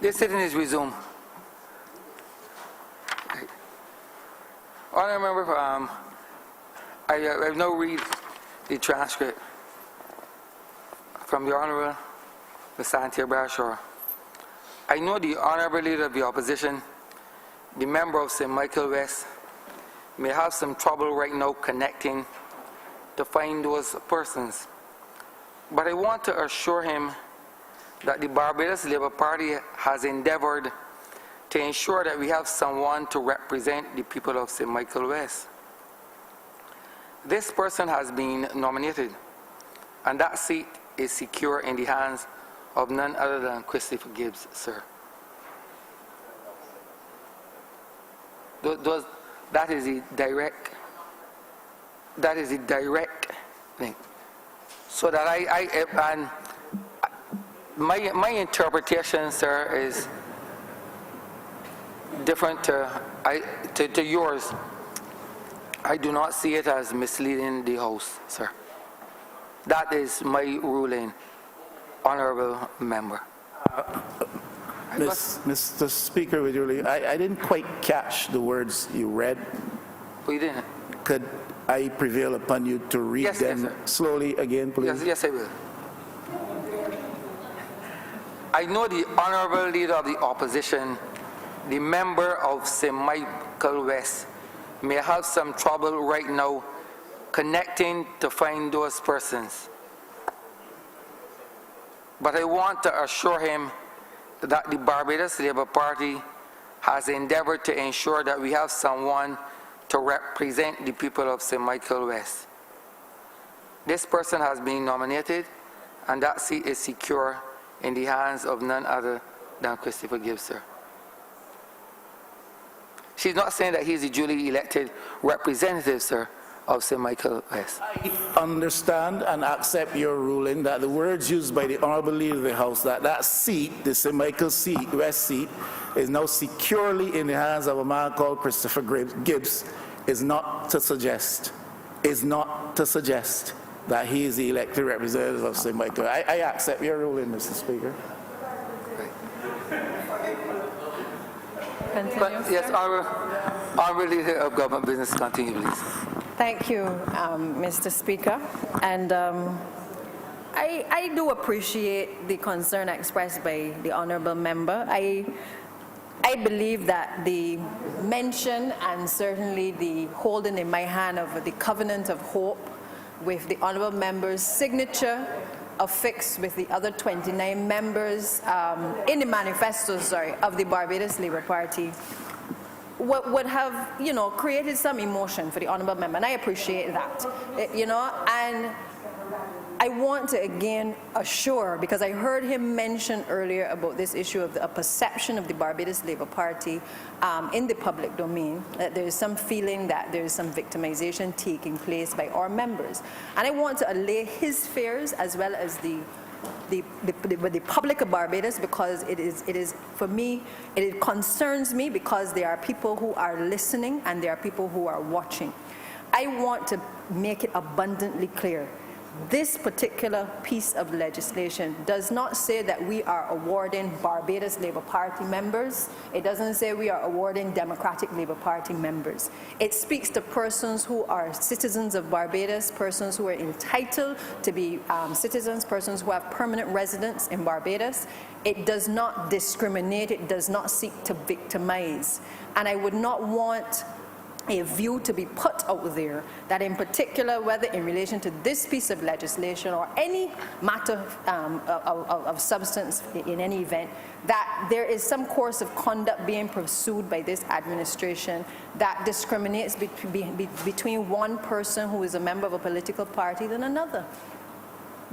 This sitting is resumed. Honourable Member, I have now read the transcript from the Honourable Ms. Antia Bradshaw. I know the Honourable Leader of the Opposition, the member of St. Michael West, may have some trouble right now connecting to find those persons. But I want to assure him that the Barbados Labour Party has endeavoured to ensure that we have someone to represent the people of St. Michael West. This person has been nominated, and that seat is secure in the hands of none other than Christopher Gibbs, sir. That is the direct thing. So that my interpretation, sir, is different to yours. I do not see it as misleading the House, sir. That is my ruling, Honourable Member. Mr. Speaker, with your leave, I didn't quite catch the words you read. We didn't. Could I prevail upon you to read them slowly again, please? Yes, I will. I know the Honourable Leader of the Opposition, the member of St. Michael West, may have some trouble right now connecting to find those persons. But I want to assure him that the Barbados Labour Party has endeavoured to ensure that we have someone to represent the people of St. Michael West. This person has been nominated, and that seat is secure in the hands of none other than Christopher Gibbs, sir. She's not saying that he's the duly elected representative, sir, of St. Michael West. I understand and accept your ruling that the words used by the Honourable Leader of the House, that seat, the St. Michael West seat, is now securely in the hands of a man called Christopher Gibbs, is not to suggest that he is the elected representative of St. Michael. I accept your ruling, Mr. Speaker. Continue, but yes, Honourable Leader of Government Business, continue, please. Thank you, Mr. Speaker. And I do appreciate the concern expressed by the Honourable Member. I believe that the mention and certainly the holding in my hand of the Covenant of Hope with the Honourable Member's signature affixed with the other 29 members in the manifesto, of the Barbados Labour Party would have, created some emotion for the Honourable Member, and I appreciate that, and I want to again assure, because I heard him mention earlier about this issue of a perception of the Barbados Labour Party in the public domain, that there is some feeling that there is some victimization taking place by our members. And I want to allay his fears as well as the public of Barbados, because it is for me, it concerns me, because there are people who are listening and there are people who are watching. I want to make it abundantly clear. This particular piece of legislation does not say that we are awarding Barbados Labour Party members. It doesn't say we are awarding Democratic Labour Party members. It speaks to persons who are citizens of Barbados, persons who are entitled to be citizens, persons who have permanent residence in Barbados. It does not discriminate. It does not seek to victimize. And I would not want a view to be put out there that in particular, whether in relation to this piece of legislation or any matter of substance in any event, that there is some course of conduct being pursued by this administration that discriminates between one person who is a member of a political party than another.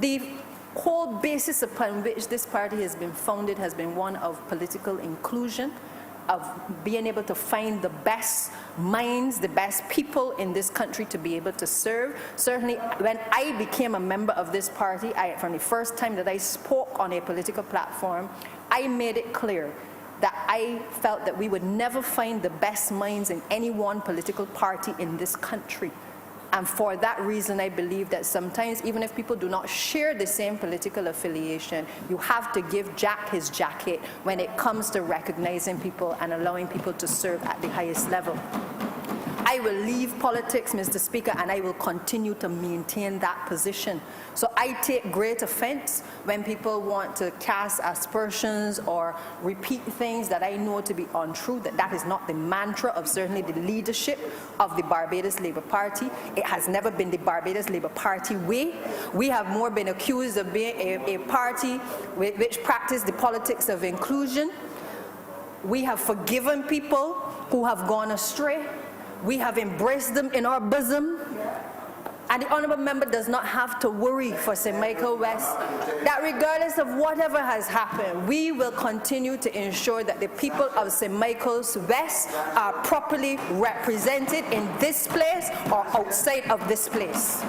The whole basis upon which this party has been founded has been one of political inclusion, of being able to find the best minds, the best people in this country to be able to serve. Certainly, when I became a member of this party, from the first time that I spoke on a political platform, I made it clear that I felt that we would never find the best minds in any one political party in this country. And for that reason, I believe that sometimes, even if people do not share the same political affiliation, you have to give Jack his jacket when it comes to recognizing people and allowing people to serve at the highest level. I will leave politics, Mr. Speaker, and I will continue to maintain that position. So I take great offense when people want to cast aspersions or repeat things that I know to be untrue, that is not the mantra of certainly the leadership of the Barbados Labour Party. It has never been the Barbados Labour Party way. We have more been accused of being a party which practice the politics of inclusion. We have forgiven people who have gone astray. We have embraced them in our bosom. And the honourable member does not have to worry for St. Michael West that regardless of whatever has happened, we will continue to ensure that the people of St. Michael's West are properly represented in this place or outside of this place.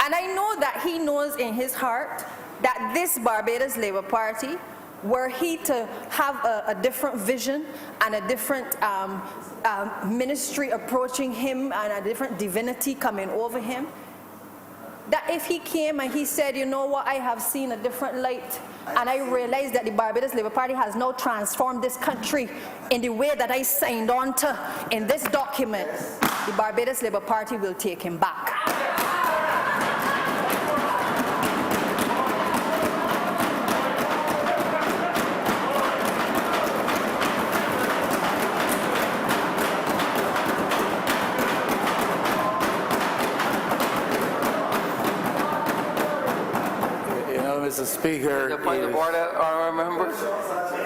And I know that he knows in his heart that this Barbados Labour Party, were he to have a different vision and a different ministry approaching him and a different divinity coming over him, that if he came and he said, you know what, I have seen a different light and I realize that the Barbados Labour Party has now transformed this country in the way that I signed on to in this document, the Barbados Labour Party will take him back. Mr. Speaker. There's a point of order, honourable member.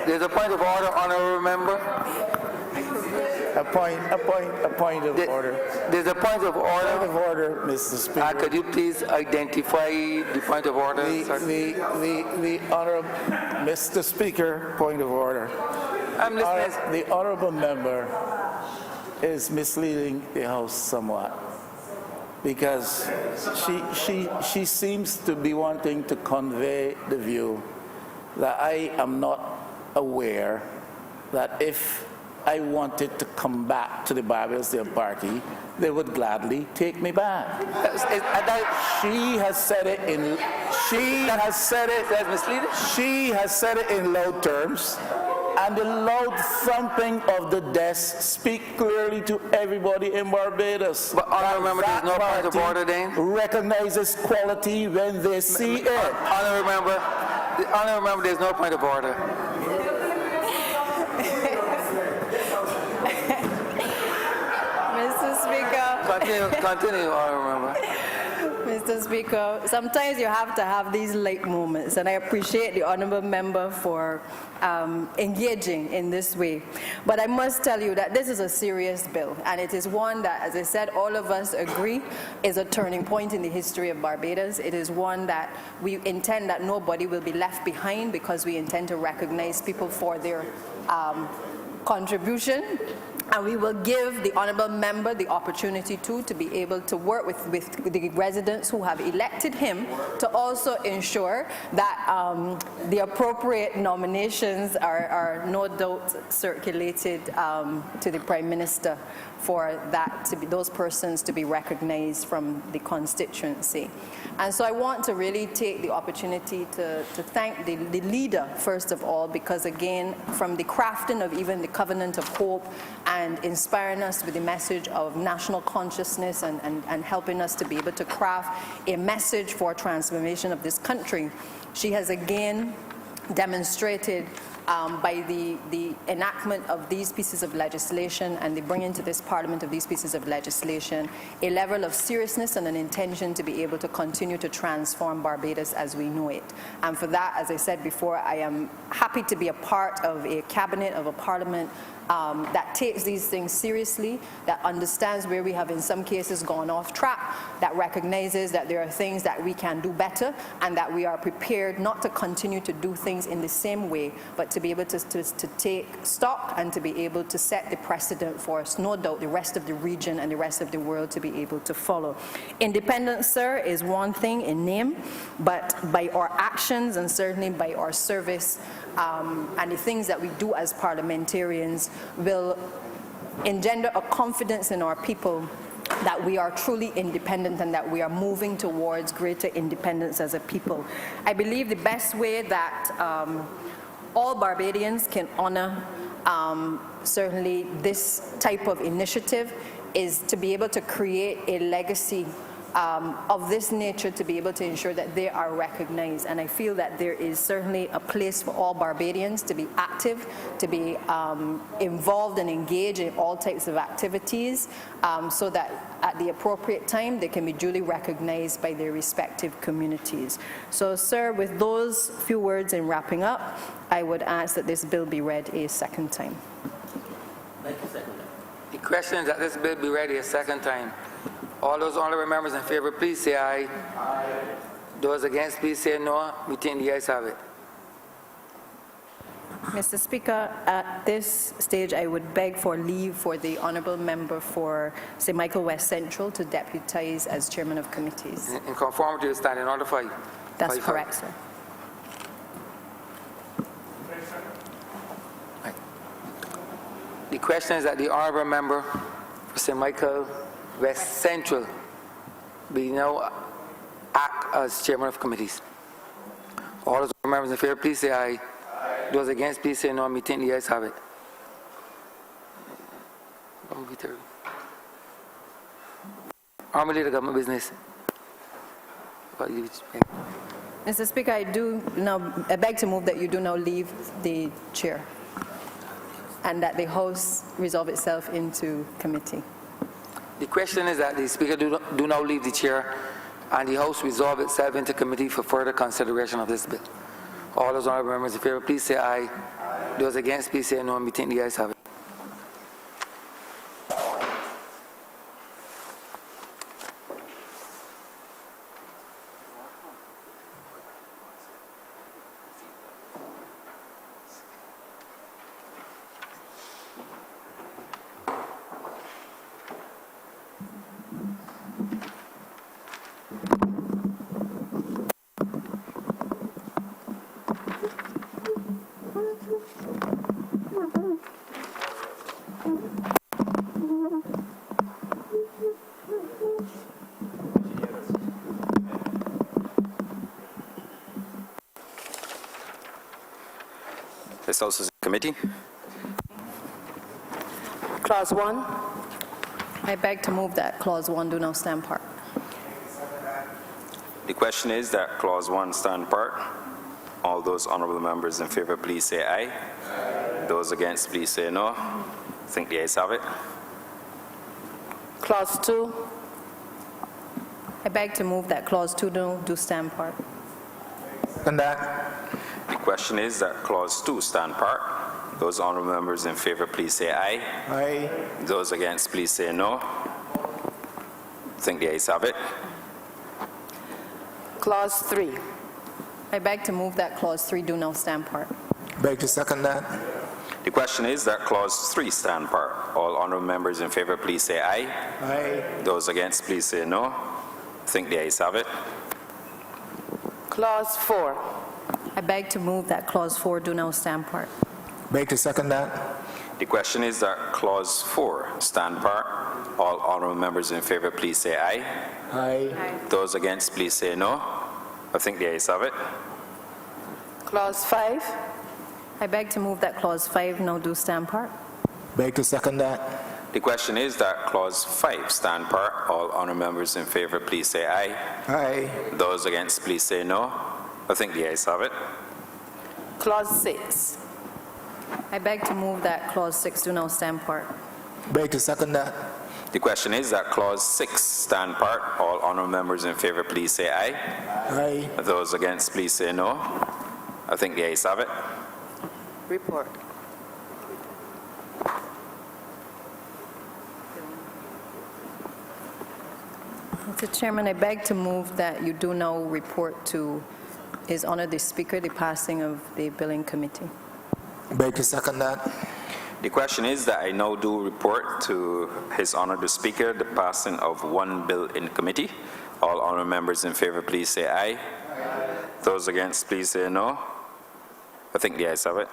There's a point of order, honourable member. A point of order. There's a point of order. Point of order, Mr. Speaker. Could you please identify the point of order? The honourable, Mr. Speaker, point of order. I'm listening. The honourable member is misleading the House somewhat, because she seems to be wanting to convey the view that I am not aware that if I wanted to come back to the Barbados Labour Party, they would gladly take me back. She has said it in loud terms, and the loud thumping of the desk speak clearly to everybody in Barbados. But honourable member, there's no point of order then. Recognizes quality when they see it. Honourable member, there's no point of order. Mr. Speaker. Continue, honourable member. Mr. Speaker, sometimes you have to have these light moments, and I appreciate the honourable member for engaging in this way. But I must tell you that this is a serious bill, and it is one that, as I said, all of us agree is a turning point in the history of Barbados. It is one that we intend that nobody will be left behind, because we intend to recognize people for their contribution. And we will give the honourable member the opportunity to be able to work with the residents who have elected him to also ensure that the appropriate nominations are no doubt circulated to the Prime Minister for that to be, those persons to be recognized from the constituency. And so I want to really take the opportunity to thank the leader, first of all, because again, from the crafting of even the Covenant of Hope and inspiring us with the message of national consciousness and helping us to be able to craft a message for transformation of this country, she has again demonstrated by the enactment of these pieces of legislation and the bringing to this Parliament of these pieces of legislation a level of seriousness and an intention to be able to continue to transform Barbados as we know it. And for that, as I said before, I am happy to be a part of a cabinet, of a Parliament that takes these things seriously, that understands where we have in some cases gone off track, that recognizes that there are things that we can do better, and that we are prepared not to continue to do things in the same way, but to be able to take stock and to be able to set the precedent for us, no doubt the rest of the region and the rest of the world to be able to follow. Independence, sir, is one thing in name, but by our actions and certainly by our service and the things that we do as parliamentarians will engender a confidence in our people that we are truly independent and that we are moving towards greater independence as a people. I believe the best way that all Barbadians can honor certainly this type of initiative is to be able to create a legacy of this nature, to be able to ensure that they are recognized. And I feel that there is certainly a place for all Barbadians to be active, to be involved and engaged in all types of activities, so that at the appropriate time they can be duly recognized by their respective communities. So, sir, with those few words in wrapping up, I would ask that this bill be read a second time. The question is that this bill be read a second time. All those honourable members in favour, please say aye. Aye. Those against, please say no. We think the ayes have it. Mr. Speaker, at this stage, I would beg for leave for the honourable member for St. Michael West Central to deputise as chairman of committees. In conformity with Standing Order 5. That's correct, sir. Right. The question is that the honourable member for St. Michael West Central be now act as chairman of committees. All those members in favour, please say aye. Aye. Those against, please say no. Me think the ayes have it. Honourable Leader, Government Business. Mr. Speaker, I beg to move that you do now leave the chair and that the House resolve itself into committee. The question is that the Speaker do now leave the chair and the House resolve itself into committee for further consideration of this bill. All those honourable members in favour, please say aye. Aye. Those against, please say no. Me think the ayes have it. This House is in committee. Clause 1. I beg to move that Clause 1 do now stand part. The question is that Clause 1 stand part. All those honourable members in favour, please say aye. Aye. Those against, please say no. I think the ayes have it. Clause 2. I beg to move that Clause 2 do stand part. And that. The question is that Clause 2 stand part. Those honourable members in favour, please say aye. Aye. Those against, please say no. I think the ayes have it. Clause 3. I beg to move that Clause 3 do now stand part. Beg to second that. The question is that Clause 3 stand part. All honourable members in favour, please say aye. Aye. Those against, please say no. I think the ayes have it. Clause 4. I beg to move that Clause 4 do now stand part. Beg to second that. The question is that Clause 4 stand part. All honourable members in favour, please say aye. Aye. Those against, please say no. I think the ayes have it. Clause 5. I beg to move that Clause 5 now do stand part. Beg to second that. The question is that Clause 5 stand part. All honourable members in favour, please say aye. Aye. Those against, please say no. I think the ayes have it. Clause 6. I beg to move that Clause 6 do now stand part. Beg to second that. The question is that Clause 6 stand part. All honourable members in favour, please say aye. Aye. Those against, please say no. I think the ayes have it. Report. Mr. Chairman, I beg to move that you do now report to His Honour the Speaker the passing of the Billing Committee. Beg to second that. The question is that I now do report to His Honour the Speaker the passing of one bill in committee. All honourable members in favour, please say aye. Aye. Those against, please say no. I think the ayes have it.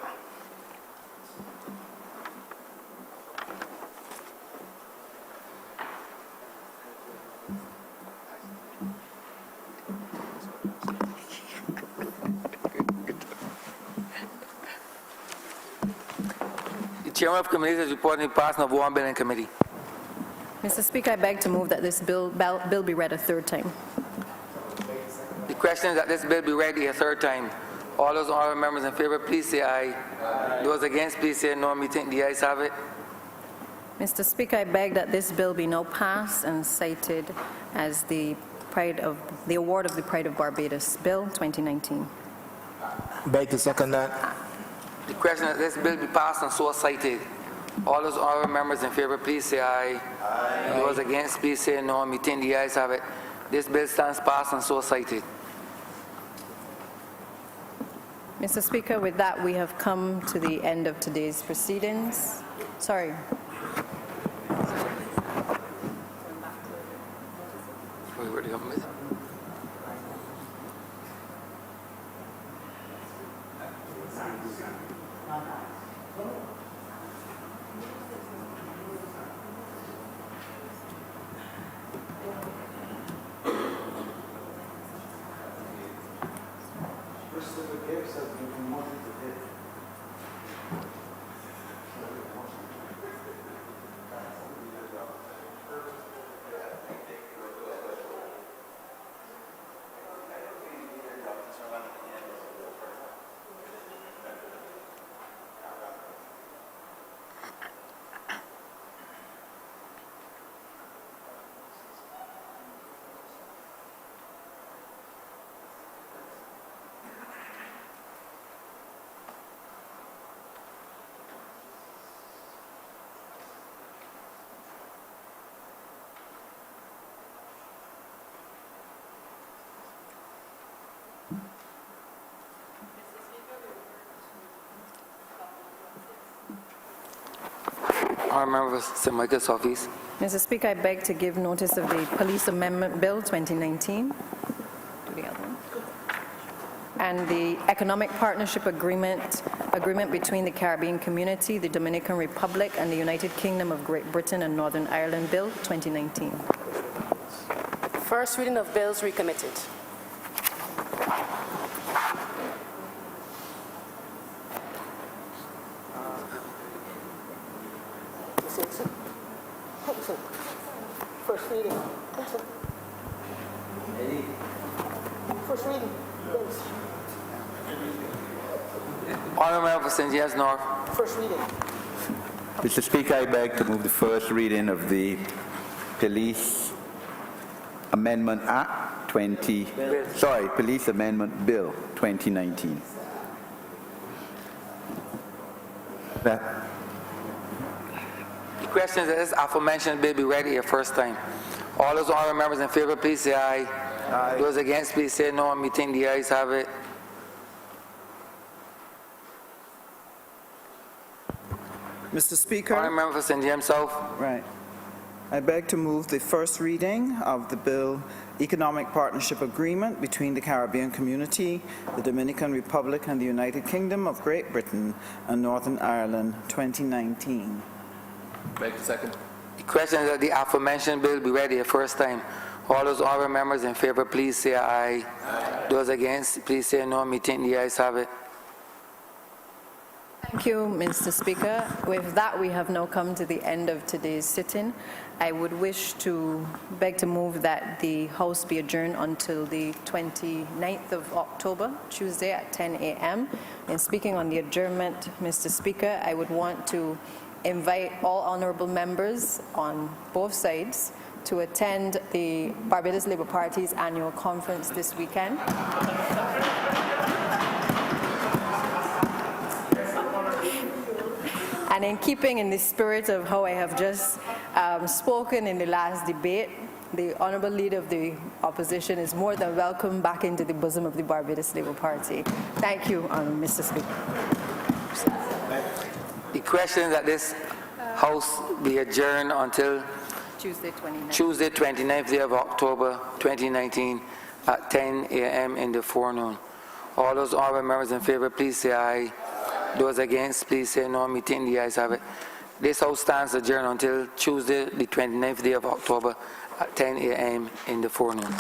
chairman of committees is reporting the passing of one bill in committee. Mr. Speaker, I beg to move that this bill be read a third time. The question is that this bill be read a third time. All those honourable members in favour, please say aye. Those against, please say no. Me think the ayes have it. Mr. Speaker, I beg that this bill be now passed and cited as the award of the Pride of Barbados Bill 2019. Beg to second that. The question is that this bill be passed and so cited. All those honourable members in favour, please say aye. Those against, please say no. Me think the ayes have it. This bill stands passed and so cited. Mr. Speaker, with that, we have come to the end of today's proceedings. Sorry. Honourable member for St. Michael's Office. Mr. Speaker, I beg to give notice of the Police Amendment Bill 2019. Do the other one. And the Economic Partnership Agreement between the Caribbean Community, the Dominican Republic, and the United Kingdom of Great Britain and Northern Ireland Bill 2019. First reading of bills recommitted. First reading. First reading. Bills. Honourable member for St. James North. First reading. Mr. Speaker, I beg to move the first reading of the Police Amendment Act Police Amendment Bill 2019. The question is that this aforementioned bill be read a first time. All those honourable members in favour, please say aye. Aye. Those against, please say no. Me think the ayes have it. Mr. Speaker, Honourable member for St. James South. right. I beg to move the first reading of the bill Economic Partnership Agreement between the Caribbean Community, the Dominican Republic, and the United Kingdom of Great Britain and Northern Ireland 2019. Beg to second. The question is that the aforementioned bill be read a first time. All those honourable members in favour, please say aye. Aye. Those against, please say no. Me think the ayes have it. Thank you, Mr. Speaker. With that, we have now come to the end of today's sitting. I would wish to beg to move that the House be adjourned until the 29th of October, Tuesday at 10 a.m. In speaking on the adjournment, Mr. Speaker, I would want to invite all honourable members on both sides to attend the Barbados Labour Party's annual conference this weekend. And in keeping in the spirit of how I have just spoken in the last debate, the Honourable Leader of the Opposition is more than welcome back into the bosom of the Barbados Labour Party. Thank you, Mr. Speaker. The question is that this House be adjourned until Tuesday, 29th day of October 2019 at 10 a.m. in the forenoon. All those honourable members in favour, please say aye. Those against, please say no. Me think the ayes have it. This House stands adjourned until Tuesday, the 29th day of October at 10 a.m. in the forenoon.